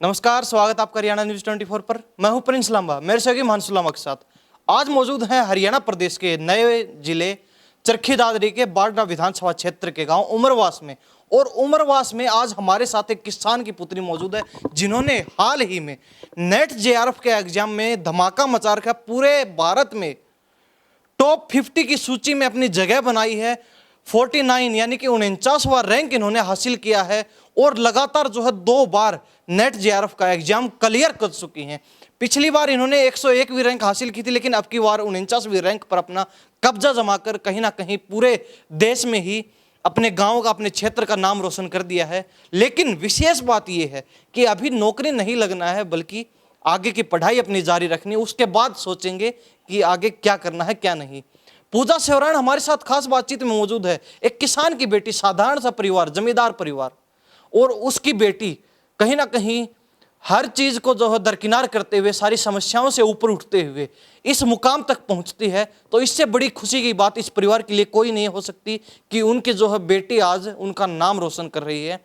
नमस्कार, स्वागत आपका हरियाणा न्यूज 24 पर। मैं हूं प्रिंस लांबा, मेरे सहयोगी मानसू लांबा के साथ। आज मौजूद हैं हरियाणा प्रदेश के नए जिले चरखी दादरी के बाडा विधानसभा क्षेत्र के गांव उमरवास में। और उमरवास में आज हमारे साथ एक किसान की पुत्री मौजूद है, जिन्होंने हाल ही में नेट जेआरएफ के एग्जाम में धमाका मचा रखा। पूरे भारत में टॉप 50 की सूची में अपनी जगह बनाई है। 49 यानी कि 49वां रैंक इन्होंने हासिल किया है और लगातार जो है 2 बार नेट जेआरएफ का एग्जाम क्लियर कर चुकी हैं। पिछली बार इन्होंने 101वीं रैंक हासिल की थी, लेकिन अब की बार 49वीं रैंक पर अपना कब्जा जमाकर कहीं ना कहीं पूरे देश में ही अपने गांव का, अपने क्षेत्र का नाम रोशन कर दिया है। लेकिन विशेष बात यह है कि अभी नौकरी नहीं लगना है, बल्कि आगे की पढ़ाई अपनी जारी रखनी है। उसके बाद सोचेंगे कि आगे क्या करना है क्या नहीं। पूजा सेवरान हमारे साथ खास बातचीत में मौजूद है। एक किसान की बेटी, साधारण सा परिवार, जमींदार परिवार, और उसकी बेटी कहीं ना कहीं हर चीज को जो है दरकिनार करते हुए, सारी समस्याओं से ऊपर उठते हुए इस मुकाम तक पहुंचती है। तो इससे बड़ी खुशी की बात इस परिवार के लिए कोई नहीं हो सकती कि उनकी जो है बेटी आज उनका नाम रोशन कर रही है।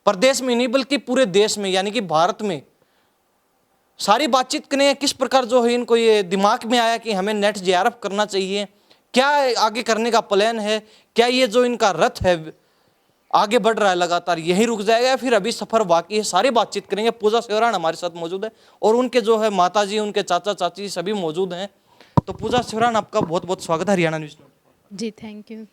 प्रदेश में नहीं बल्कि पूरे देश में, यानी कि भारत में। सारी बातचीत करें किस प्रकार जो है इनको ये दिमाग में आया कि हमें नेट जेआरएफ करना चाहिए, क्या आगे करने का प्लान है, क्या ये जो इनका रथ है आगे बढ़ रहा है लगातार यही रुक जाएगा या फिर अभी सफर बाकी है। सारी बातचीत करेंगे। पूजा सेवरान हमारे साथ मौजूद है और उनके जो है माताजी, उनके चाचा चाची सभी मौजूद हैं। तो पूजा सेवरान, आपका बहुत बहुत स्वागत है हरियाणा न्यूज में। जी थैंक यू।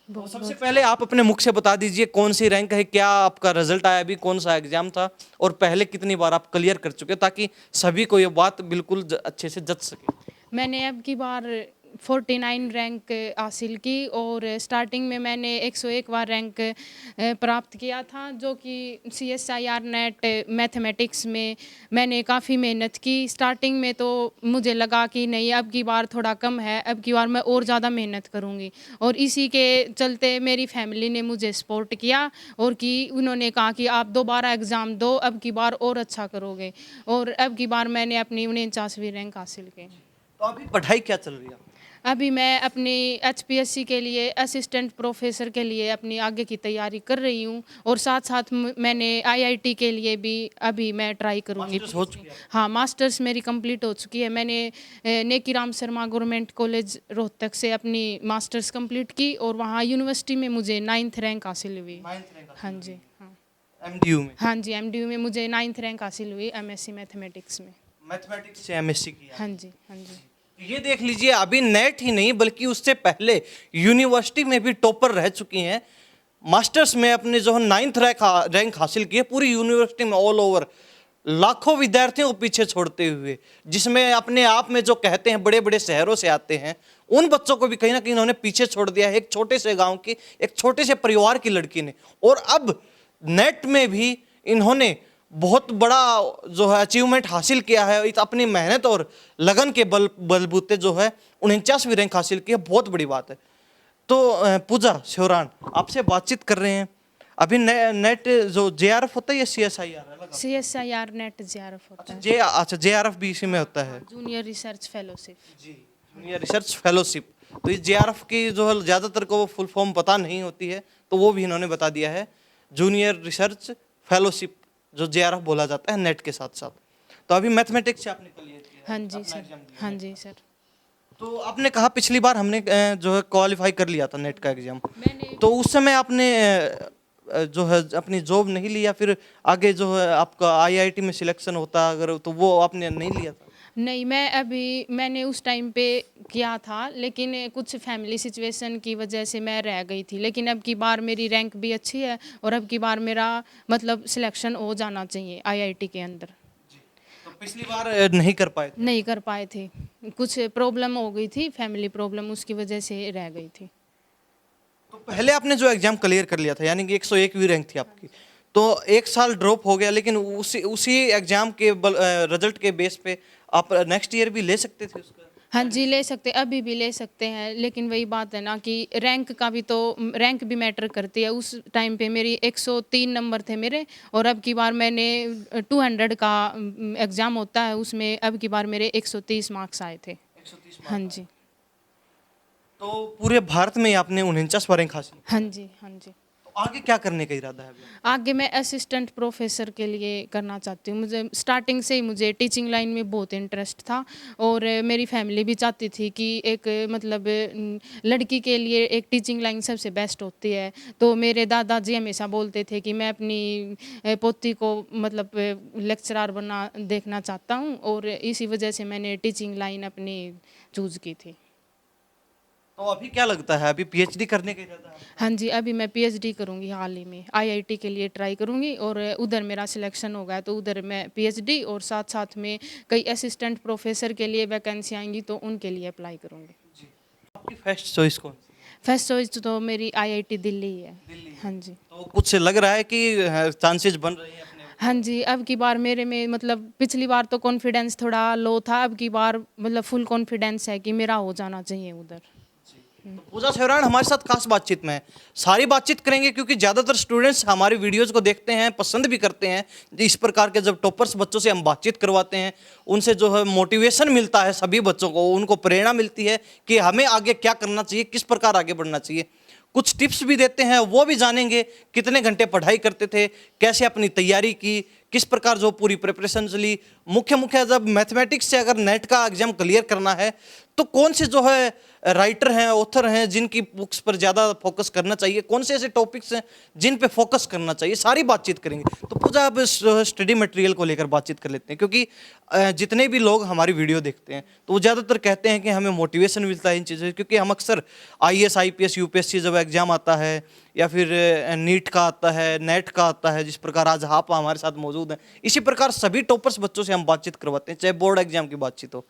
तो सबसे पहले आप अपने मुख से बता दीजिए कौन सी रैंक है, क्या आपका रिजल्ट आया, अभी कौन सा एग्जाम था और पहले कितनी बार आप क्लियर कर चुके, ताकि सभी को ये बात बिल्कुल अच्छे से जच सके। मैंने अब की बार 49 रैंक हासिल की और स्टार्टिंग में मैंने 101वां रैंक प्राप्त किया था, जो कि CSIR नेट मैथमेटिक्स में मैंने काफ़ी मेहनत की। स्टार्टिंग में तो मुझे लगा कि नहीं, अब की बार थोड़ा कम है, अब की बार मैं और ज़्यादा मेहनत करूँगी। और इसी के चलते मेरी फैमिली ने मुझे सपोर्ट किया और कि उन्होंने कहा कि आप दोबारा एग्ज़ाम दो, अब की बार और अच्छा करोगे। और अब की बार मैंने अपनी 49वीं रैंक हासिल की। तो अभी पढ़ाई क्या चल रही है? अभी मैं अपनी HPSC के लिए, असिस्टेंट प्रोफेसर के लिए अपनी आगे की तैयारी कर रही हूँ और साथ साथ मैंने IIT के लिए भी अभी मैं ट्राई करूँगी। मास्टर्स हो चुकी है? हाँ, मास्टर्स मेरी कंप्लीट हो चुकी है। मैंने नेकीराम शर्मा गवर्नमेंट कॉलेज रोहतक से अपनी मास्टर्स कंप्लीट की और वहाँ यूनिवर्सिटी में मुझे 9th रैंक हासिल हुई। 9th रैंक हाँ जी, हाँ। MDU में? हाँ जी, MDU में मुझे 9th रैंक हासिल हुई MSc मैथमेटिक्स में। मैथमेटिक्स से MSc किया? हाँ जी, हाँ जी। ये देख लीजिए, अभी नेट ही नहीं बल्कि उससे पहले यूनिवर्सिटी में भी टॉपर रह चुकी हैं। मास्टर्स में अपने जो है 9th रैंक हासिल की है पूरी यूनिवर्सिटी में, ऑल ओवर लाखों विद्यार्थियों को पीछे छोड़ते हुए, जिसमें अपने आप में जो कहते हैं बड़े बड़े शहरों से आते हैं, उन बच्चों को भी कहीं ना कहीं इन्होंने पीछे छोड़ दिया है। एक छोटे से गांव की, एक छोटे से परिवार की लड़की ने, और अब नेट में भी इन्होंने बहुत बड़ा जो है अचीवमेंट हासिल किया है। अपनी मेहनत और लगन के बलबूते जो है 49वीं रैंक हासिल की है, बहुत बड़ी बात है। तो पूजा सेवरान, आपसे बातचीत कर रहे हैं। अभी नेट जो जेआरएफ होता है या CSIR है? CSIR नेट जेआरएफ होता है। अच्छा, जेआरएफ भी इसी में होता है? Junior research fellowship. जी, जूनियर रिसर्च फेलोशिप। तो ये जेआरएफ की जो है ज़्यादातर को वो फुल फॉर्म पता नहीं होती है, तो वो भी इन्होंने बता दिया है। जूनियर रिसर्च फेलोशिप जो जेआरएफ बोला जाता है नेट के साथ साथ। तो अभी मैथमेटिक्स से आपने क्लियर किया? हाँ जी सर, हाँ जी सर। तो आपने कहा पिछली बार हमने जो है क्वालिफाई कर लिया था नेट का एग्जाम, मैंने तो उस समय आपने जो है अपनी जॉब नहीं लिया, फिर आगे जो है आपका IIT में सिलेक्शन होता अगर, तो वो आपने नहीं लिया था? नहीं, मैंने उस टाइम पे किया था, लेकिन कुछ फैमिली सिचुएशन की वजह से मैं रह गई थी। लेकिन अब की बार मेरी रैंक भी अच्छी है और अब की बार मेरा मतलब सिलेक्शन हो जाना चाहिए IIT के अंदर। तो पिछली बार नहीं कर पाए? नहीं कर पाए थे, कुछ प्रॉब्लम हो गई थी, फैमिली प्रॉब्लम, उसकी वजह से रह गई थी। तो पहले आपने जो एग्जाम क्लियर कर लिया था, यानी कि 101वीं रैंक थी आपकी, तो 1 साल ड्रॉप हो गया, लेकिन उसी एग्जाम के रिजल्ट के बेस पे आप नेक्स्ट ईयर भी ले सकते थे उसका? हाँ जी, ले सकते, अभी भी ले सकते हैं, लेकिन वही बात है ना कि रैंक का भी तो, रैंक भी मैटर करती है। उस टाइम पे मेरी 103 नंबर थे मेरे, और अब की बार मैंने 200 का एग्ज़ाम होता है, उसमें अब की बार मेरे 130 मार्क्स आए थे। 130 हाँ जी, तो पूरे भारत में आपने 49वां रैंक हासिल? हाँ जी, हाँ जी। तो आगे क्या करने का इरादा है अभी? आगे मैं असिस्टेंट प्रोफेसर के लिए करना चाहती हूँ। मुझे स्टार्टिंग से ही मुझे टीचिंग लाइन में बहुत इंटरेस्ट था और मेरी फैमिली भी चाहती थी कि एक मतलब लड़की के लिए एक टीचिंग लाइन सबसे बेस्ट होती है। तो मेरे दादाजी हमेशा बोलते थे कि मैं अपनी पोती को मतलब लेक्चरर बना देखना चाहता हूँ और इसी वजह से मैंने टीचिंग लाइन अपनी चूज़ की थी। तो अभी क्या लगता है, अभी पीएचडी करने का इरादा है? हाँ जी, अभी मैं पीएचडी करूँगी हाल ही में, आईआईटी के लिए ट्राई करूँगी और उधर मेरा सिलेक्शन होगा तो उधर मैं पीएचडी और साथ-साथ में कई असिस्टेंट प्रोफेसर के लिए वैकेंसी आएँगी तो उनके लिए अप्लाई करूँगी। जी। आपकी फर्स्ट चॉइस कौन सी है? फर्स्ट चॉइस तो मेरी आईआईटी दिल्ली ही है। दिल्ली। हाँ जी। तो कुछ लग रहा है कि चांसेस बन रहे हैं अपने? हाँ जी, अब की बार मेरे में मतलब पिछली बार तो कॉन्फिडेंस थोड़ा लो था, अब की बार मतलब फुल कॉन्फिडेंस है कि मेरा हो जाना चाहिए उधर। तो पूजा सेवरान हमारे साथ खास बातचीत में है। सारी बातचीत करेंगे क्योंकि ज़्यादातर स्टूडेंट्स हमारी वीडियोस को देखते हैं, पसंद भी करते हैं। इस प्रकार के जब टॉपर्स बच्चों से हम बातचीत करवाते हैं, उनसे जो है मोटिवेशन मिलता है सभी बच्चों को, उनको प्रेरणा मिलती है कि हमें आगे क्या करना चाहिए, किस प्रकार आगे बढ़ना चाहिए। कुछ टिप्स भी देते हैं, वो भी जानेंगे। कितने घंटे पढ़ाई करते थे, कैसे अपनी तैयारी की, किस प्रकार जो पूरी प्रिपरेशन चली। मुख्य जब मैथमेटिक्स से अगर नेट का एग्जाम क्लियर करना है तो कौन से जो है राइटर हैं, ऑथर हैं जिनकी बुक्स पर ज़्यादा फोकस करना चाहिए, कौन से ऐसे टॉपिक्स हैं जिन पे फोकस करना चाहिए, सारी बातचीत करेंगे। तो पूजा अब स्टडी मटेरियल को लेकर बातचीत कर लेते हैं क्योंकि जितने भी लोग हमारी वीडियो देखते हैं तो वो ज़्यादातर कहते हैं कि हमें मोटिवेशन मिलता है इन चीज़ों से, क्योंकि हम अक्सर आईएएस आईपीएस यूपीएससी जब एग्जाम आता है या फिर नीट का आता है, नेट का आता है, जिस प्रकार आज आप हमारे साथ मौजूद हैं, इसी प्रकार सभी टॉपर्स बच्चों से हम बातचीत करवाते हैं, चाहे बोर्ड एग्जाम की बातचीत हो,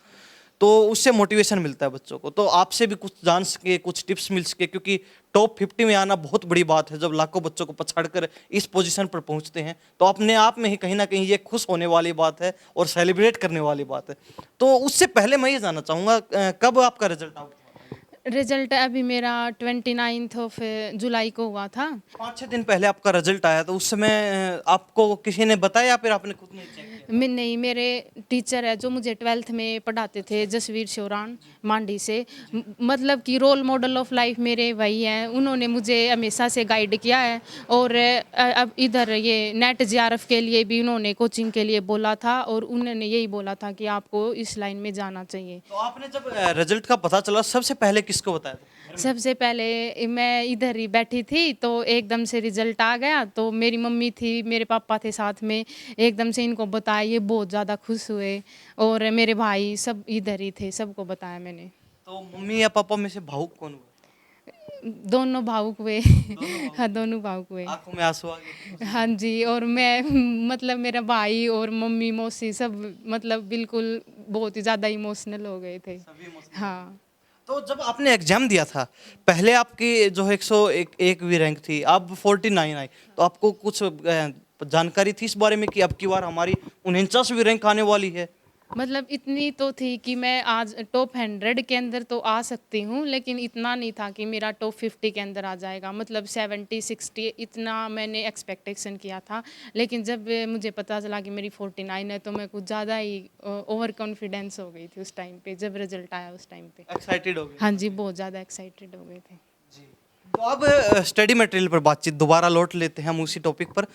तो उससे मोटिवेशन मिलता है बच्चों को। तो आपसे भी कुछ जान सके, कुछ टिप्स मिल सके, क्योंकि टॉप 50 में आना बहुत बड़ी बात है। जब लाखों बच्चों को पछाड़कर इस पोजीशन पर पहुंचते हैं तो अपने आप में ही कहीं ना कहीं ये खुश होने वाली बात है और सेलिब्रेट करने वाली बात है। तो उससे पहले मैं ये जानना चाहूँगा, कब आपका रिजल्ट आउट? रिजल्ट अभी मेरा 29 ऑफ जुलाई को हुआ था। 5-6 दिन पहले आपका रिजल्ट आया, तो उस समय आपको किसी ने बताया या फिर आपने खुद ने चेक किया? मैं नहीं, मेरे टीचर है जो मुझे 12th में पढ़ाते थे, जसवीर शोरान मांडी से, मतलब कि रोल मॉडल ऑफ लाइफ मेरे वही हैं। उन्होंने मुझे हमेशा से गाइड किया है और अब इधर ये नेट जेआरएफ के लिए भी उन्होंने कोचिंग के लिए बोला था और उन्होंने यही बोला था कि आपको इस लाइन में जाना चाहिए। तो आपने जब रिजल्ट का पता चला सबसे पहले किसको बताया था? सबसे पहले मैं इधर ही बैठी थी तो एकदम से रिजल्ट आ गया तो मेरी मम्मी थी, मेरे पापा थे साथ में, एकदम से इनको बताया, ये बहुत ज़्यादा खुश हुए और मेरे भाई सब इधर ही थे, सबको बताया मैंने। तो मम्मी या पापा में से भावुक कौन हुआ? दोनों भावुक हुए। हाँ, दोनों भावुक हुए। आंखों में आंसू आ गए? हाँ जी, और मैं मतलब मेरा भाई और मम्मी मौसी सब मतलब बिल्कुल बहुत ही ज़्यादा इमोशनल हो गए थे। सभी मुस्लिम। हाँ। तो जब आपने एग्जाम दिया था, पहले आपकी जो 101वीं रैंक थी, अब 49 आई, तो आपको कुछ जानकारी थी इस बारे में कि अब की बार हमारी 49वीं रैंक आने वाली है? मतलब इतनी तो थी कि मैं आज टॉप 100 के अंदर तो आ सकती हूँ, लेकिन इतना नहीं था कि मेरा टॉप 50 के अंदर आ जाएगा। मतलब 70-60 इतना मैंने एक्सपेक्टेशन किया था, लेकिन जब मुझे पता चला कि मेरी 49 है तो मैं कुछ ज़्यादा ही ओवर कॉन्फिडेंस हो गई थी उस टाइम पे, जब रिजल्ट आया उस टाइम पे। एक्साइटेड हो गए? हाँ जी, बहुत ज़्यादा एक्साइटेड हो गए थे। जी। तो अब स्टडी मटेरियल पर बातचीत दोबारा लौट लेते हैं हम उसी टॉपिक पर।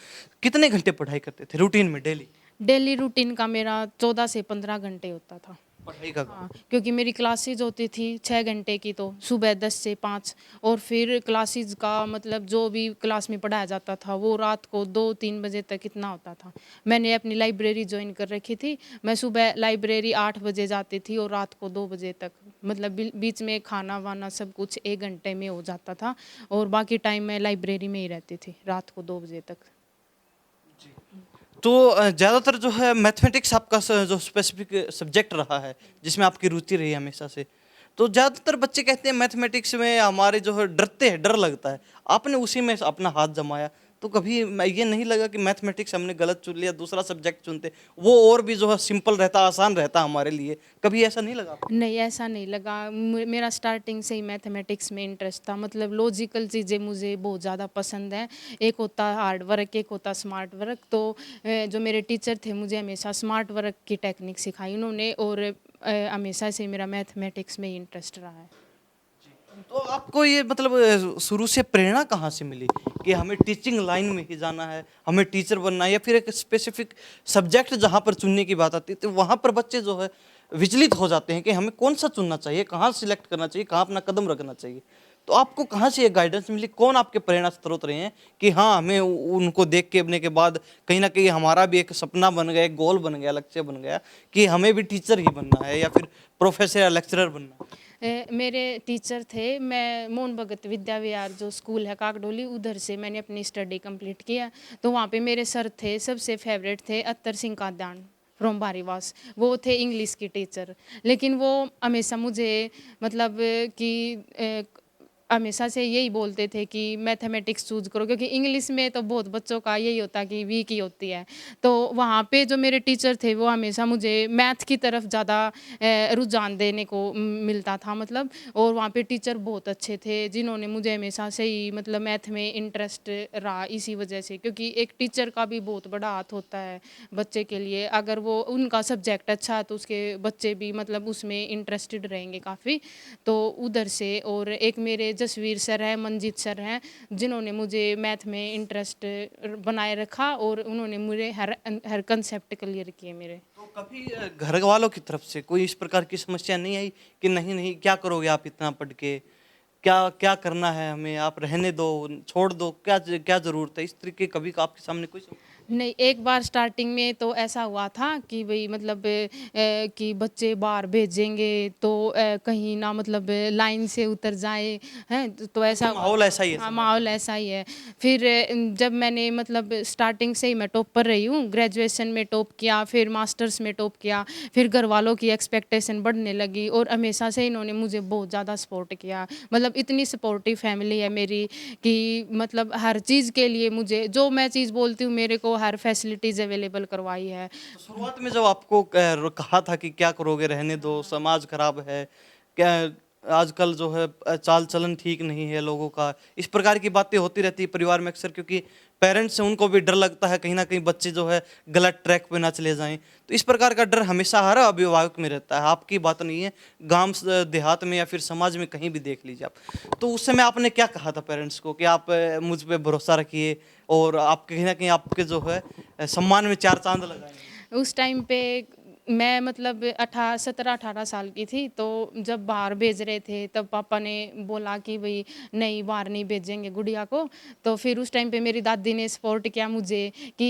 कितने घंटे पढ़ाई करते थे रूटीन में डेली? डेली रूटीन का मेरा 14 से 15 घंटे होता था। पढ़ाई का? हाँ, क्योंकि मेरी क्लासेज होती थी 6 घंटे की, तो सुबह 10 से 5 और फिर क्लासेज का मतलब जो भी क्लास में पढ़ाया जाता था वो रात को 2-3 बजे तक इतना होता था। मैंने अपनी लाइब्रेरी ज्वाइन कर रखी थी। मैं सुबह लाइब्रेरी 8 बजे जाती थी और रात को 2 बजे तक, मतलब बीच में खाना वाना सब कुछ 1 घंटे में हो जाता था और बाकी टाइम मैं लाइब्रेरी में ही रहती थी रात को 2 बजे तक। तो ज़्यादातर जो है मैथमेटिक्स आपका जो स्पेसिफिक सब्जेक्ट रहा है, जिसमें आपकी रुचि रही है हमेशा से, तो ज़्यादातर बच्चे कहते हैं मैथमेटिक्स में हमारे जो है डरते हैं, डर लगता है। आपने उसी में अपना हाथ जमाया, तो कभी ये नहीं लगा कि मैथमेटिक्स हमने गलत चुन लिया, दूसरा सब्जेक्ट चुनते, वो और भी जो है सिंपल रहता, आसान रहता हमारे लिए? कभी ऐसा नहीं लगा आपको? नहीं, ऐसा नहीं लगा। मेरा स्टार्टिंग से ही मैथमेटिक्स में इंटरेस्ट था। मतलब लॉजिकल चीज़ें मुझे बहुत ज़्यादा पसंद है। एक होता है हार्ड वर्क, एक होता स्मार्ट वर्क। तो जो मेरे टीचर थे मुझे हमेशा स्मार्ट वर्क की टेक्निक सिखाई उन्होंने और हमेशा से मेरा मैथमेटिक्स में ही इंटरेस्ट रहा है। तो आपको ये मतलब शुरू से प्रेरणा कहाँ से मिली कि हमें टीचिंग लाइन में ही जाना है, हमें टीचर बनना है, या फिर एक स्पेसिफिक सब्जेक्ट जहाँ पर चुनने की बात आती है तो वहाँ पर बच्चे जो है विचलित हो जाते हैं कि हमें कौन सा चुनना चाहिए, कहाँ सिलेक्ट करना चाहिए, कहाँ अपना कदम रखना चाहिए। तो आपको कहाँ से ये गाइडेंस मिली, कौन आपके प्रेरणा स्रोत रहे हैं कि हाँ हमें उनको देख के अपने के बाद कहीं ना कहीं हमारा भी एक सपना बन गया, एक गोल बन गया, लक्ष्य बन गया कि हमें भी टीचर ही बनना है या फिर प्रोफेसर या लेक्चरर बनना है? मेरे टीचर थे, मैं मोहन भगत विद्या विहार जो स्कूल है काकडोली, उधर से मैंने अपनी स्टडी कंप्लीट किया। तो वहाँ पे मेरे सर थे, सबसे फेवरेट थे अत्तर सिंह काद्यान फ्रॉम बारीवास। वो थे इंग्लिश की टीचर, लेकिन वो हमेशा मुझे मतलब कि हमेशा से यही बोलते थे कि मैथमेटिक्स चूज करो, क्योंकि इंग्लिश में तो बहुत बच्चों का यही होता है कि वीक ही होती है। तो वहाँ पे जो मेरे टीचर थे वो हमेशा मुझे मैथ की तरफ ज़्यादा रुझान देने को मिलता था मतलब। और वहाँ पे टीचर बहुत अच्छे थे जिन्होंने मुझे हमेशा से ही मतलब मैथ में इंटरेस्ट रहा इसी वजह से, क्योंकि एक टीचर का भी बहुत बड़ा हाथ होता है बच्चे के लिए। अगर वो उनका सब्जेक्ट अच्छा है तो उसके बच्चे भी मतलब उसमें इंटरेस्टेड रहेंगे काफ़ी। तो उधर से, और एक मेरे जसवीर सर हैं, मंजीत सर हैं, जिन्होंने मुझे मैथ में इंटरेस्ट बनाए रखा और उन्होंने मुझे हर कंसेप्ट क्लियर किए मेरे। तो कभी घर वालों की तरफ से कोई इस प्रकार की समस्या नहीं आई कि नहीं नहीं क्या करोगे आप इतना पढ़ के, क्या क्या करना है हमें, आप रहने दो, छोड़ दो, क्या क्या जरूरत है, इस तरीके कभी आपके सामने कोई नहीं, एक बार स्टार्टिंग में तो ऐसा हुआ था कि भाई मतलब कि बच्चे बाहर भेजेंगे तो कहीं ना मतलब लाइन से उतर जाए हैं, तो ऐसा माहौल ऐसा ही है हाँ, समाज माहौल ऐसा ही है। फिर जब मैंने मतलब स्टार्टिंग से ही मैं टॉप पर रही हूँ, ग्रेजुएशन में टॉप किया, फिर मास्टर्स में टॉप किया, फिर घर वालों की एक्सपेक्टेशन बढ़ने लगी और हमेशा से इन्होंने मुझे बहुत ज़्यादा सपोर्ट किया। मतलब इतनी सपोर्टिव फैमिली है मेरी कि मतलब हर चीज़ के लिए मुझे जो मैं चीज़ बोलती हूँ मेरे को हर फैसिलिटीज़ अवेलेबल करवाई है। तो शुरुआत में जब आपको कहा था कि क्या करोगे, रहने दो, समाज खराब है, क्या आजकल जो है चाल चलन ठीक नहीं है लोगों का, इस प्रकार की बातें होती रहती है परिवार में अक्सर, क्योंकि पेरेंट्स से उनको भी डर लगता है कहीं ना कहीं बच्चे जो है गलत ट्रैक पे ना चले जाएं। तो इस प्रकार का डर हमेशा हर अभिभावक में रहता है, आपकी बात नहीं है, गांव देहात में या फिर समाज में कहीं भी देख लीजिए आप। तो उस समय आपने क्या कहा था पेरेंट्स को कि आप मुझ पे भरोसा रखिए और आप कहीं ना कहीं आपके जो है सम्मान में चार चांद लगाएंगे? उस टाइम पे मैं मतलब 17-18 साल की थी। तो जब बाहर भेज रहे थे तब पापा ने बोला कि भाई नहीं, बाहर नहीं भेजेंगे गुड़िया को। तो फिर उस टाइम पे मेरी दादी ने सपोर्ट किया मुझे कि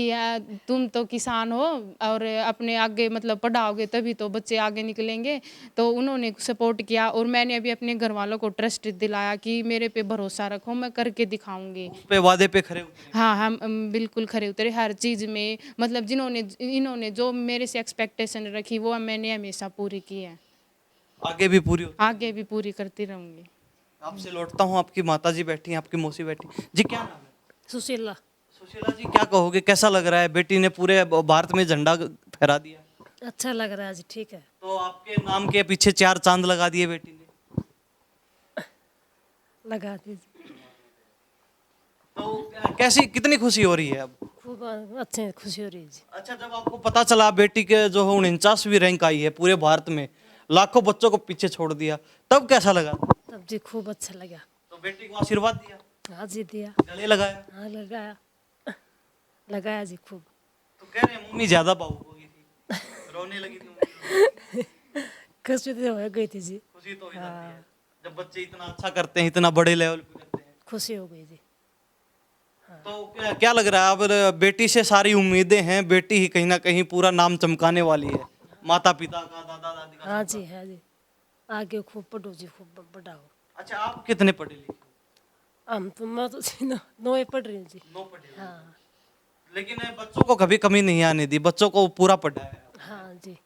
तुम तो किसान हो और अपने आगे मतलब पढ़ाओगे तभी तो बच्चे आगे निकलेंगे। तो उन्होंने सपोर्ट किया और मैंने अभी अपने घर वालों को ट्रस्ट दिलाया कि मेरे पे भरोसा रखो, मैं करके दिखाऊंगी। उस पे वादे पे खरे उतरे? हाँ, हम बिल्कुल खरे उतरे हर चीज़ में। मतलब जिन्होंने इन्होंने जो मेरे से एक्सपेक्टेशन रखी वो मैंने हमेशा पूरी की है, आगे भी पूरी होती? आगे भी पूरी करती रहूँगी। आपसे लौटता हूँ, आपकी माता जी बैठी हैं, आपकी मौसी बैठी जी, क्या नाम है? सुशीला। सुशीला जी, क्या कहोगे, कैसा लग रहा है, बेटी ने पूरे भारत में झंडा फहरा दिया, अच्छा लग रहा है जी, ठीक है। तो आपके नाम के पीछे चार चांद लगा दिए बेटी ने, लगा दीजिए। तो कैसी कितनी खुशी हो रही है अब? खूब अच्छे खुशी हो रही है जी। अच्छा, जब आपको पता चला बेटी के जो है 49वीं रैंक आई है पूरे भारत में, लाखों बच्चों को पीछे छोड़ दिया, तब कैसा लगा? तब जी खूब अच्छा लगा। तो बेटी को आशीर्वाद दिया, हाँ जी दिया। गले लगाया? हाँ लगाया, लगाया जी खूब। तो कह रहे हैं मम्मी ज्यादा भावुक हो गई थी, रोने लगी थी मम्मी। खुशी तो हो गई थी जी, खुशी तो हो ही जाती है जब बच्चे इतना अच्छा करते हैं, इतना बड़े लेवल पे करते हैं। खुशी हो गई जी। तो क्या लग रहा है अब बेटी से सारी उम्मीदें हैं, बेटी ही कहीं ना कहीं पूरा नाम चमकाने वाली है, माता पिता का, दादा दादी का? हाँ जी, हाँ जी, आगे खूब पढ़ो जी, खूब पढ़ाओ। अच्छा, आप कितने पढ़े लिखे? हम तो मैं तो जी नौ पढ़ रही हूँ जी। 9 पढ़े लिखे। हाँ लेकिन बच्चों को कभी कमी नहीं आने दी, बच्चों को पूरा पढ़ाया है। हाँ जी,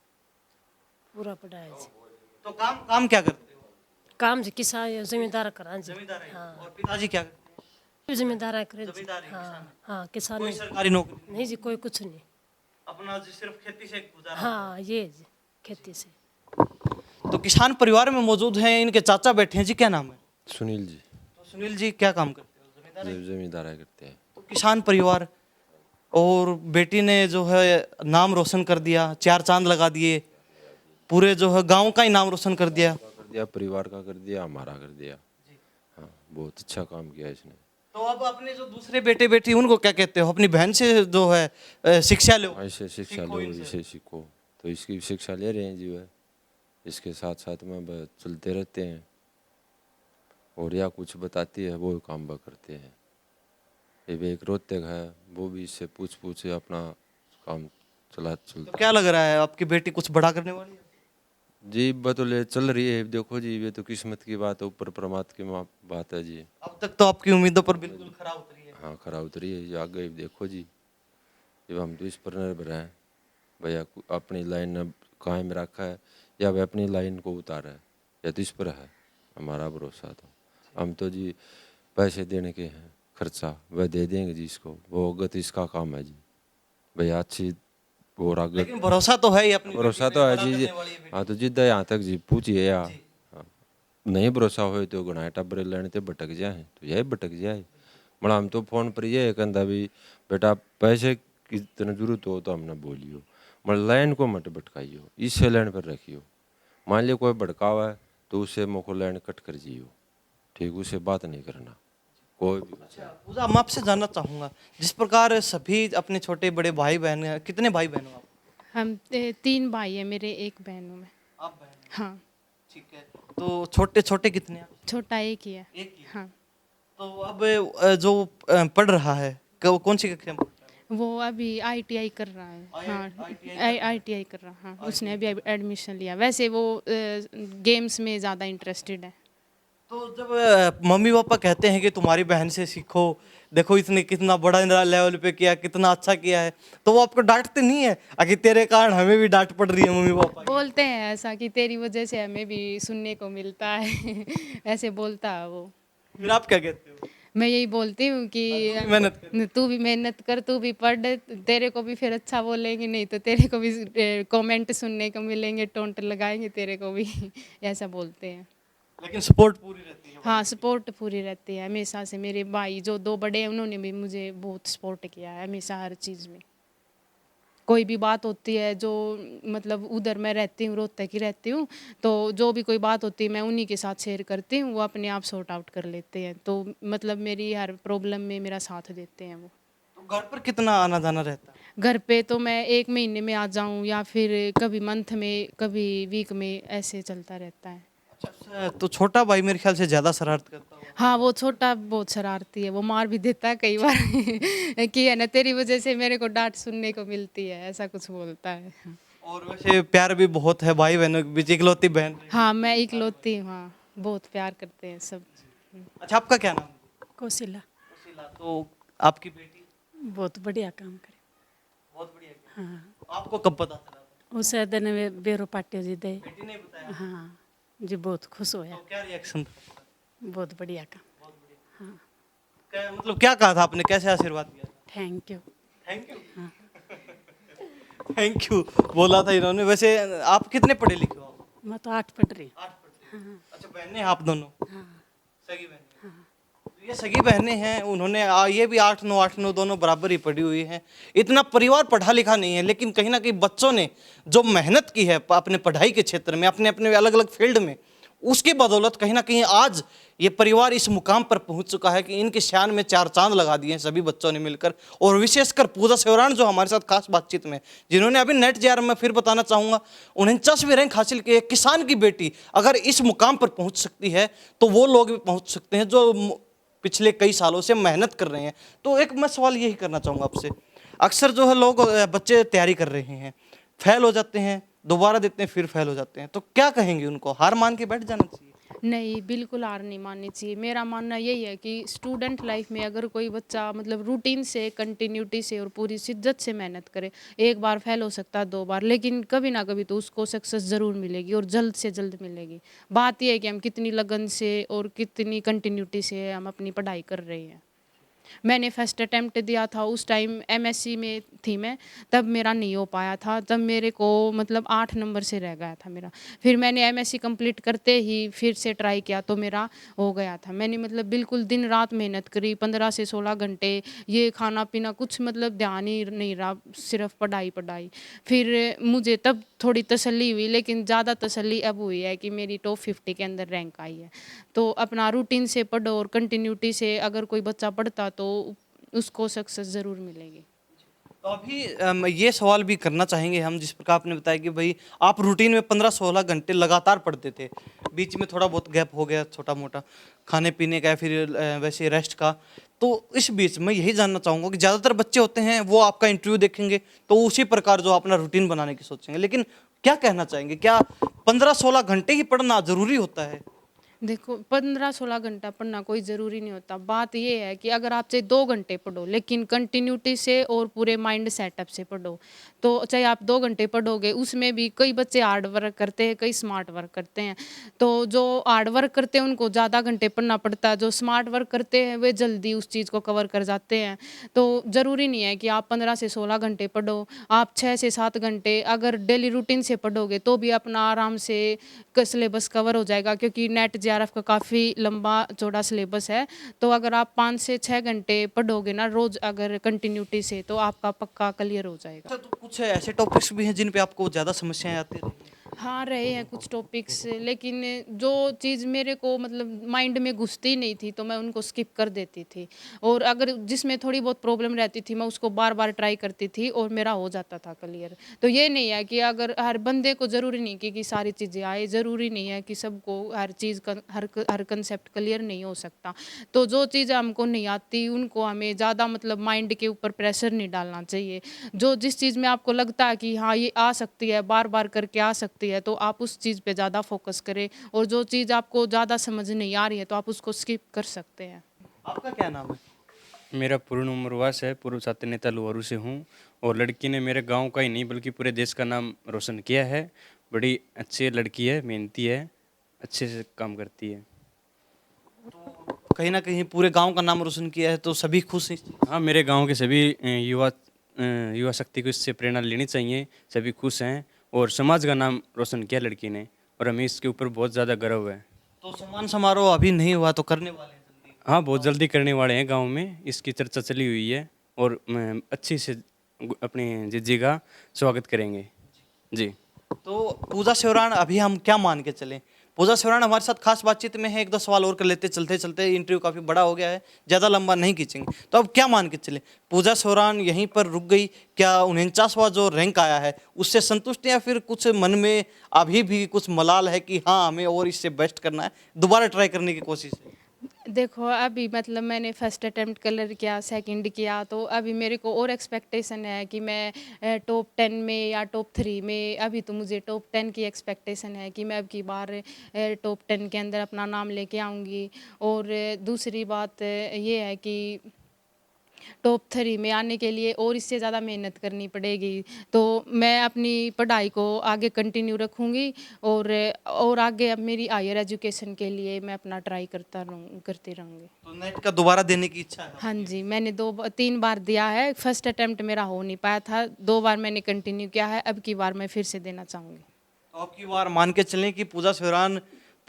पूरा पढ़ाया जी। तो काम काम क्या करते हो? काम जी किसान जमींदार करा जी। जमींदार है? हाँ, और पिताजी क्या करते हैं? जमींदार करे जी। जमींदार है, किसान हाँ है। हाँ, किसान कोई नहीं। सरकारी नौकरी नहीं? नहीं जी, कोई कुछ नहीं। अपना सिर्फ खेती से गुजारा? हाँ ये जी, खेती से। तो किसान परिवार में मौजूद हैं, इनके चाचा बैठे हैं जी, क्या नाम है? सुनील जी। तो सुनील जी, क्या काम करते हो? जमींदार हैं? जमींदार है करते हैं। तो किसान परिवार, और बेटी ने जो है नाम रोशन कर दिया, चार चांद लगा दिए, पूरे जो है गांव का ही नाम रोशन कर दिया। कर दिया, परिवार का कर दिया, हमारा कर दिया। हाँ, बहुत अच्छा काम किया इसने। तो अब अपने जो दूसरे बेटे बेटी उनको क्या कहते हो? अपनी बहन से जो है शिक्षा लो। ऐसे शिक्षा सीखो लो, इनसे। इसे सीखो। तो इसकी शिक्षा ले रहे हैं जी वह। इसके साथ साथ में वह चलते रहते हैं और या कुछ बताती है वो काम वह करते हैं। ये भी एक रोहतक है, वो भी इससे पूछ पूछ अपना काम चला तो चलता। क्या लग रहा है आपकी बेटी कुछ बड़ा करने वाली है? जी बतौले चल रही है, देखो जी ये तो किस्मत की बात है, ऊपर परमात्मा की बात है जी। अब तक तो आपकी उम्मीदों पर बिल्कुल खरा उतरी है। हाँ खरा उतरी है जी, आगे देखो जी। जब हम तो इस पर निर्भर हैं भैया, अपनी लाइन कायम रखा है या वह अपनी लाइन को उतारा है, या तो इस पर है हमारा भरोसा। तो हम तो जी पैसे देने के हैं, खर्चा वह दे देंगे जी इसको, वो अगत इसका काम है जी भैया। अच्छी और आगे लेकिन भरोसा तो है ही अपनी भरोसा बेटी तो पे, है बड़ा जी करने वाली है बेटी। हाँ तो जिद्दा यहाँ तक जी पूछिए या हाँ। नहीं भरोसा हो तो गणाए टब्बरे लेने ते भटक जाए, तो यही भटक जाए। मतलब हम तो फोन पर ये कहता भी बेटा पैसे की तरह जरूरत हो तो हमने बोलियो, मतलब लाइन को मत भटकाइयो, इसे लाइन पर रखियो। मान लियो कोई भड़कावा है तो उसे मुझको लाइन कट कर जियो, ठीक, उसे बात नहीं करना कोई भी। पूजा, मैं आपसे जानना चाहूंगा, जिस प्रकार सभी अपने छोटे बड़े भाई बहन हैं, कितने भाई बहन हो आप? हम 3 भाई है मेरे, 1 बहन हूँ मैं। आप बहन हैं। हाँ, ठीक है। तो छोटे छोटे कितने हैं? छोटा एक ही है। एक ही। हाँ, तो अब जो पढ़ रहा है, कौन सी कक्षा में पढ़ रहा है? वो अभी आईटीआई कर रहा है। हाँ, आईटीआई कर रहा। हाँ, उसने अभी एडमिशन लिया। वैसे वो गेम्स में ज़्यादा इंटरेस्टेड है। तो जब मम्मी पापा कहते हैं कि तुम्हारी बहन से सीखो, देखो इसने कितना बड़ा लेवल पे किया, कितना अच्छा किया है, तो वो आपको डांटते नहीं है कि तेरे कारण हमें भी डांट पड़ रही है मम्मी पापा की? बोलते हैं ऐसा कि तेरी वजह से हमें भी सुनने को मिलता है। ऐसे बोलता है वो। फिर आप क्या कहते हो? मैं यही बोलती हूँ कि मेहनत कर। तू भी मेहनत कर, तू भी पढ़, तेरे को भी फिर अच्छा बोलेंगे, नहीं तो तेरे को भी कमेंट सुनने को मिलेंगे, टोंट लगाएंगे तेरे को भी। ऐसा बोलते हैं। लेकिन सपोर्ट पूरी रहती है। हाँ, सपोर्ट पूरी रहती है हमेशा से। मेरे भाई जो 2 बड़े हैं उन्होंने भी मुझे बहुत सपोर्ट किया है हमेशा, हर चीज़ में। कोई भी बात होती है जो मतलब उधर मैं रहती हूँ, रोहतक ही रहती हूँ, तो जो भी कोई बात होती है मैं उन्हीं के साथ शेयर करती हूँ, वो अपने आप सॉर्ट आउट कर लेते हैं। तो मतलब मेरी हर प्रॉब्लम में मेरा साथ देते हैं वो। तो घर पर कितना आना जाना रहता है? घर पे तो मैं 1 महीने में आ जाऊँ या फिर कभी मंथ में, कभी वीक में, ऐसे चलता रहता है। अच्छा, तो छोटा भाई मेरे ख्याल से ज्यादा शरारत करता होगा। हाँ, वो छोटा बहुत शरारती है, वो मार भी देता है कई बार। कि है ना, तेरी वजह से मेरे को डांट सुनने को मिलती है, ऐसा कुछ बोलता है। और वैसे प्यार भी बहुत है भाई बहनों के बीच, इकलौती बहन रही। हाँ, मैं इकलौती हूँ। हाँ, बहुत प्यार करते हैं सब। अच्छा, आपका क्या नाम है? कौशिला सुशीला। तो आपकी बेटी बहुत बढ़िया काम करे। बहुत बढ़िया की। हाँ, आपको कब पता चला? उसे दिन में बेरो पाटियो जी दे। बेटी ने बताया। हाँ जी, बहुत खुश होया। तो क्या रिएक्शन था? बहुत बढ़िया काम। मतलब क्या कहा था आपने, कैसे आशीर्वाद दिया था? Thank you. Thank you. Thank you बोला था इन्होंने। वैसे आप कितने पढ़े लिखे हो? मैं तो 8 पढ़ रही। 8 पढ़े। अच्छा, बहनें हैं आप दोनों? हाँ, सगी बहनें? तो ये सगी बहनें हैं, उन्होंने ये भी 8 9 दोनों बराबर ही पढ़ी हुई हैं। इतना परिवार पढ़ा लिखा नहीं है, लेकिन कहीं ना कहीं बच्चों ने जो मेहनत की है अपने पढ़ाई के क्षेत्र में, अपने अपने अलग अलग फील्ड में, उसकी बदौलत कहीं ना कहीं आज ये परिवार इस मुकाम पर पहुंच चुका है कि इनके शान में 4 चांद लगा दिए हैं सभी बच्चों ने मिलकर। और विशेषकर पूजा सेवरान जो हमारे साथ खास बातचीत में, जिन्होंने अभी नेट जे में फिर बताना चाहूँगा 49वीं रैंक हासिल की, एक किसान की बेटी अगर इस मुकाम पर पहुंच सकती है तो वो लोग भी पहुंच सकते हैं जो पिछले कई सालों से मेहनत कर रहे हैं। तो एक मैं सवाल यही करना चाहूँगा आपसे, अक्सर जो है लोग बच्चे तैयारी कर रहे हैं, फेल हो जाते हैं, दोबारा देते हैं, फिर फेल हो जाते हैं, तो क्या कहेंगे उनको? हार मान के बैठ जाना चाहिए? नहीं, बिल्कुल हार नहीं माननी चाहिए। मेरा मानना यही है कि स्टूडेंट लाइफ में अगर कोई बच्चा मतलब रूटीन से, कंटिन्यूटी से और पूरी शिद्दत से मेहनत करे, एक बार फेल हो सकता है, 2 बार, लेकिन कभी ना कभी तो उसको सक्सेस ज़रूर मिलेगी और जल्द से जल्द मिलेगी। बात यह है कि हम कितनी लगन से और कितनी कंटिन्यूटी से हम अपनी पढ़ाई कर रहे हैं। मैंने फर्स्ट अटेम्प्ट दिया था, उस टाइम एमएससी में थी मैं, तब मेरा नहीं हो पाया था, तब मेरे को मतलब 8 नंबर से रह गया था मेरा। फिर मैंने एमएससी कंप्लीट करते ही फिर से ट्राई किया तो मेरा हो गया था। मैंने मतलब बिल्कुल दिन रात मेहनत करी, 15 से 16 घंटे, ये खाना पीना कुछ मतलब ध्यान ही नहीं रहा, सिर्फ पढ़ाई पढ़ाई। फिर मुझे तब थोड़ी तसल्ली हुई, लेकिन ज़्यादा तसल्ली अब हुई है कि मेरी टॉप 50 के अंदर रैंक आई है। तो अपना रूटीन से पढ़ो और कंटिन्यूटी से अगर कोई बच्चा पढ़ता तो उसको सक्सेस ज़रूर मिलेगी। तो अभी ये सवाल भी करना चाहेंगे हम, जिस प्रकार आपने बताया कि भाई आप रूटीन में 15-16 घंटे लगातार पढ़ते थे, बीच में थोड़ा बहुत गैप हो गया छोटा मोटा खाने पीने का या फिर वैसे रेस्ट का, तो इस बीच मैं यही जानना चाहूँगा कि ज़्यादातर बच्चे होते हैं वो आपका इंटरव्यू देखेंगे तो उसी प्रकार जो अपना रूटीन बनाने की सोचेंगे, लेकिन क्या कहना चाहेंगे, क्या 15-16 घंटे ही पढ़ना ज़रूरी होता है? देखो 15-16 घंटा पढ़ना कोई ज़रूरी नहीं होता। बात ये है कि अगर आप चाहे 2 घंटे पढ़ो लेकिन कंटिन्यूटी से और पूरे माइंड सेटअप से पढ़ो, तो चाहे आप 2 घंटे पढ़ोगे उसमें भी कई बच्चे हार्ड वर्क करते हैं, कई स्मार्ट वर्क करते हैं। तो जो हार्ड वर्क करते हैं उनको ज़्यादा घंटे पढ़ना पड़ता है, जो स्मार्ट वर्क करते हैं वे जल्दी उस चीज़ को कवर कर जाते हैं। तो ज़रूरी नहीं है कि आप 15 से 16 घंटे पढ़ो, आप 6 से 7 घंटे अगर डेली रूटीन से पढ़ोगे तो भी अपना आराम से सिलेबस कवर हो जाएगा, क्योंकि नेट जेआरएफ का काफ़ी लंबा चौड़ा सिलेबस है। तो अगर आप 5 से 6 घंटे पढ़ोगे ना रोज़ अगर कंटिन्यूटी से, तो आपका पक्का क्लियर हो जाएगा। अच्छा, तो कुछ ऐसे टॉपिक्स भी हैं जिन पे आपको ज़्यादा समस्याएं आती रही? हाँ, रहे हैं कुछ टॉपिक्स, लेकिन जो चीज़ मेरे को मतलब माइंड में घुसती नहीं थी तो मैं उनको स्किप कर देती थी, और अगर जिसमें थोड़ी बहुत प्रॉब्लम रहती थी मैं उसको बार बार ट्राई करती थी और मेरा हो जाता था क्लियर। तो ये नहीं है कि अगर हर बंदे को ज़रूरी नहीं कि सारी चीज़ें आए, ज़रूरी नहीं है कि सबको हर चीज़ का हर कंसेप्ट क्लियर नहीं हो सकता। तो जो चीज़ें हमको नहीं आती उनको हमें ज़्यादा मतलब माइंड के ऊपर प्रेशर नहीं डालना चाहिए। जो जिस चीज़ में आपको लगता है कि हाँ ये आ सकती है, बार बार करके आ सकती है, तो आप उस चीज़ पे ज़्यादा फोकस करें, और जो चीज़ आपको ज़्यादा समझ नहीं आ रही है तो आप उसको स्किप कर सकते हैं। आपका क्या नाम है? मेरा पूर्ण उम्रवास है, पूर्व छात्र नेता लोहारू से हूँ, और लड़की ने मेरे गांव का ही नहीं बल्कि पूरे देश का नाम रोशन किया है। बड़ी अच्छी लड़की है, मेहनती है, अच्छे से काम करती है। कहीं ना कहीं पूरे गांव का नाम रोशन किया है तो सभी खुश हैं। हाँ, मेरे गांव के सभी युवा शक्ति को इससे प्रेरणा लेनी चाहिए, सभी खुश हैं, और समाज का नाम रोशन किया लड़की ने, और हमें इसके ऊपर बहुत ज़्यादा गर्व है। तो सम्मान समारोह अभी नहीं हुआ तो करने वाले हैं जल्दी? हाँ, बहुत जल्दी करने वाले हैं, गांव में इसकी चर्चा चली हुई है, और अच्छी से अपनी जीजी का स्वागत करेंगे जी। तो पूजा शिवरान अभी हम क्या मान के चलें? पूजा शिवरान हमारे साथ खास बातचीत में है, एक दो सवाल और कर लेते चलते चलते, इंटरव्यू काफ़ी बड़ा हो गया है, ज़्यादा लंबा नहीं खींचेंगे। तो अब क्या मान के चलें, पूजा शिवरान यहीं पर रुक गई? क्या 49वां जो रैंक आया है उससे संतुष्ट, या फिर कुछ मन में अभी भी कुछ मलाल है कि हाँ हमें और इससे बेस्ट करना है, दोबारा ट्राई करने की कोशिश है? देखो अभी मतलब मैंने फर्स्ट अटेम्प्ट क्लियर किया, सेकंड किया, तो अभी मेरे को और एक्सपेक्टेशन है कि मैं टॉप 10 में या टॉप 3 में, अभी तो मुझे टॉप 10 की एक्सपेक्टेशन है कि मैं अब की बार टॉप 10 के अंदर अपना नाम लेके आऊँगी। और दूसरी बात ये है कि टॉप 3 में आने के लिए और इससे ज़्यादा मेहनत करनी पड़ेगी। तो मैं अपनी पढ़ाई को आगे कंटिन्यू रखूँगी, और आगे अब मेरी हायर एजुकेशन के लिए मैं अपना ट्राई करती रहूँगी। तो नेट का दोबारा देने की इच्छा है? हाँ जी, मैंने 3 बार दिया है। फर्स्ट अटेम्प्ट मेरा हो नहीं पाया था, 2 बार मैंने कंटिन्यू किया है, अब की बार मैं फिर से देना चाहूँगी। तो अब की बार मान के चलें कि पूजा शिवरान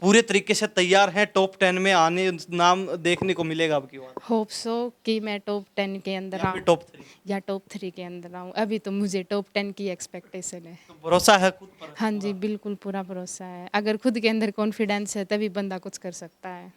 पूरे तरीके से तैयार हैं, टॉप 10 में आने, नाम देखने को मिलेगा अब की बार? होप सो कि मैं टॉप 10 के अंदर या फिर आऊँ टॉप 3? या टॉप 3 के अंदर आऊँ। अभी तो मुझे टॉप 10 की एक्सपेक्टेशन है। तो भरोसा है खुद पर? हाँ जी, बिल्कुल पूरा भरोसा है। अगर खुद के अंदर कॉन्फिडेंस है तभी बंदा कुछ कर सकता है।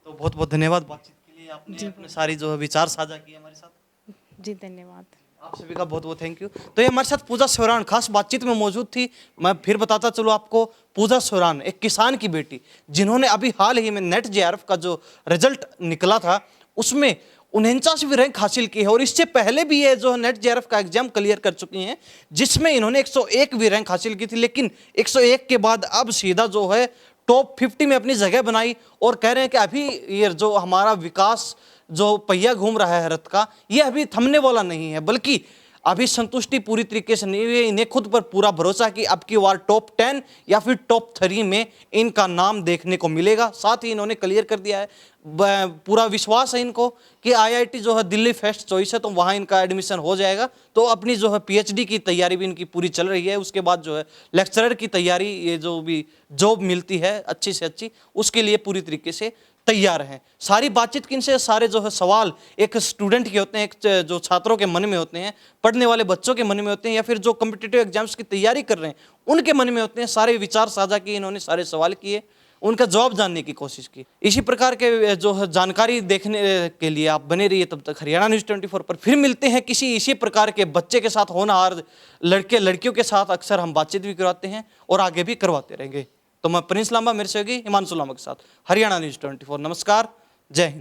तो बहुत बहुत धन्यवाद बातचीत के लिए, आपने अपने सारी जो है विचार साझा किए हमारे साथ। जी धन्यवाद। आप सभी का बहुत बहुत थैंक यू। तो ये हमारे साथ पूजा शिवरान खास बातचीत में मौजूद थी। मैं फिर बताता चलो आपको, पूजा शिवरान एक किसान की बेटी, जिन्होंने अभी हाल ही में नेट जेआरएफ का जो रिजल्ट निकला था उसमें 49वीं रैंक हासिल की है, और इससे पहले भी ये जो नेट जेआरएफ का एग्जाम क्लियर कर चुकी हैं, जिसमें इन्होंने 101वीं रैंक हासिल की थी। लेकिन 101 के बाद अब सीधा जो है टॉप 50 में अपनी जगह बनाई, और कह रहे हैं कि अभी ये जो हमारा विकास जो पहिया घूम रहा है रथ का, ये अभी थमने वाला नहीं है, बल्कि अभी संतुष्टि पूरी तरीके से नहीं हुई। इन्हें खुद पर पूरा भरोसा कि अब की बार टॉप 10 या फिर टॉप 3 में इनका नाम देखने को मिलेगा। साथ ही इन्होंने क्लियर कर दिया है, पूरा विश्वास है इनको कि आईआईटी जो है दिल्ली फर्स्ट चॉइस है, तो वहाँ इनका एडमिशन हो जाएगा। तो अपनी जो है पीएचडी की तैयारी भी इनकी पूरी चल रही है, उसके बाद जो है लेक्चरर की तैयारी, ये जो भी जॉब मिलती है अच्छी से अच्छी, उसके लिए पूरी तरीके से तैयार हैं। सारी बातचीत किनसे, सारे जो है सवाल एक स्टूडेंट के होते हैं, एक जो छात्रों के मन में होते हैं, पढ़ने वाले बच्चों के मन में होते हैं, या फिर जो कॉम्पिटिटिव एग्जाम्स की तैयारी कर रहे हैं उनके मन में होते हैं। सारे विचार साझा किए इन्होंने, सारे सवाल किए, उनका जवाब जानने की कोशिश की। इसी प्रकार के जो है जानकारी देखने के लिए आप बने रहिए। तब तक हरियाणा न्यूज़ 24 पर फिर मिलते हैं किसी इसी प्रकार के बच्चे के साथ, होनहार लड़के लड़कियों के साथ अक्सर हम बातचीत भी करवाते हैं और आगे भी करवाते रहेंगे। तो मैं प्रिंस लांबा, मेरे सहयोगी हिमांशु लांबा के साथ, हरियाणा न्यूज़ 24। नमस्कार, जय हिंद।